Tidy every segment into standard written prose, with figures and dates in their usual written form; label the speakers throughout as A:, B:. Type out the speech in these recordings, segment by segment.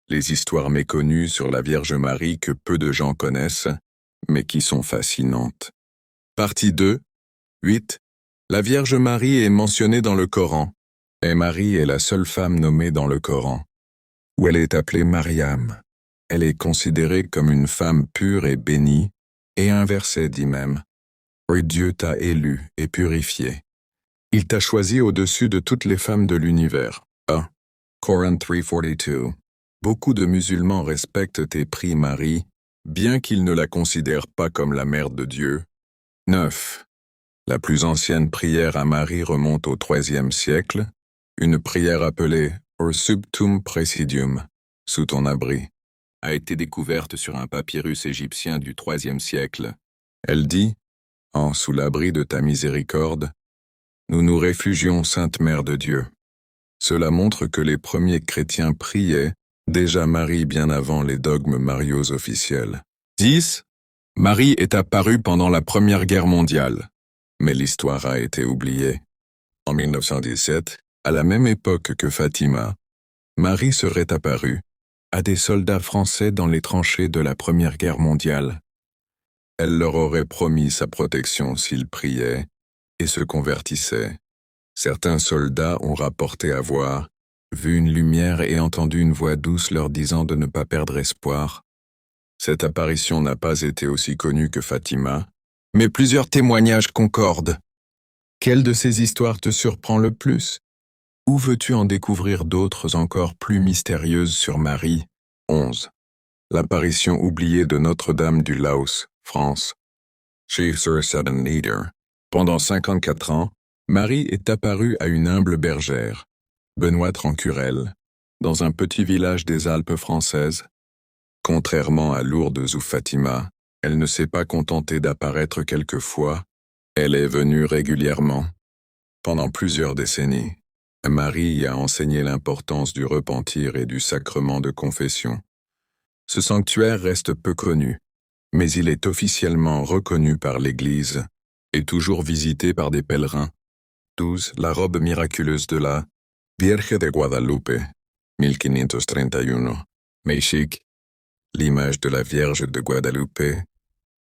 A: les histoires méconnues sur la Vierge Marie que peu de gens connaissent, mais qui sont fascinantes. Partie 2, 8. La Vierge Marie est mentionnée dans le Coran, et Marie est la seule femme nommée dans le Coran, où elle est appelée Mariam. Elle est considérée comme une femme pure et bénie, et un verset dit même « Oui, Dieu t'a élu et purifié. Il t'a choisi au-dessus de toutes les femmes de l'univers. » 1. Coran 3:42. Beaucoup de musulmans respectent et prient Marie, bien qu'ils ne la considèrent pas comme la mère de Dieu. 9. La plus ancienne prière à Marie remonte au IIIe siècle, une prière appelée « Or subtum praesidium » sous ton abri, a été découverte sur un papyrus égyptien du IIIe siècle. Elle dit « En sous l'abri de ta miséricorde, nous nous réfugions, Sainte Mère de Dieu. » Cela montre que les premiers chrétiens priaient déjà Marie bien avant les dogmes mariaux officiels. 10. Marie est apparue pendant la Première Guerre mondiale, mais l'histoire a été oubliée. En 1917, à la même époque que Fatima, Marie serait apparue à des soldats français dans les tranchées de la Première Guerre mondiale. Elle leur aurait promis sa protection s'ils priaient et se convertissaient. Certains soldats ont rapporté avoir vu une lumière et entendu une voix douce leur disant de ne pas perdre espoir. Cette apparition n'a pas été aussi connue que Fatima, mais plusieurs témoignages concordent. Quelle de ces histoires te surprend le plus? Ou veux-tu en découvrir d'autres encore plus mystérieuses sur Marie? 11. L'apparition oubliée de Notre-Dame du Laos, France. Chief Sir Sudden Leader. Pendant 54 ans, Marie est apparue à une humble bergère, Benoît Trancurel, dans un petit village des Alpes françaises. Contrairement à Lourdes ou Fatima, elle ne s'est pas contentée d'apparaître quelquefois, elle est venue régulièrement. Pendant plusieurs décennies, Marie y a enseigné l'importance du repentir et du sacrement de confession. Ce sanctuaire reste peu connu, mais il est officiellement reconnu par l'Église et toujours visité par des pèlerins. 12. La robe miraculeuse de la Vierge de Guadalupe, 1531. Mexique. L'image de la Vierge de Guadalupe,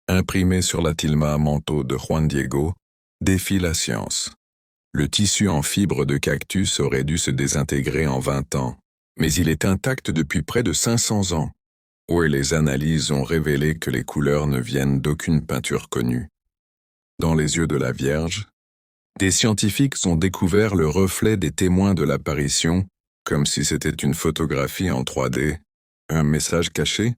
A: imprimée sur la tilma manteau de Juan Diego, défie la science. Le tissu en fibre de cactus aurait dû se désintégrer en 20 ans, mais il est intact depuis près de 500 ans, où les analyses ont révélé que les couleurs ne viennent d'aucune peinture connue. Dans les yeux de la Vierge, des scientifiques ont découvert le reflet des témoins de l'apparition, comme si c'était une photographie en 3D. Un message caché?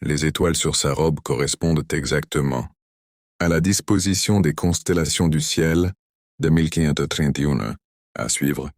A: Les étoiles sur sa robe correspondent exactement à la disposition des constellations du ciel de 1531. À suivre.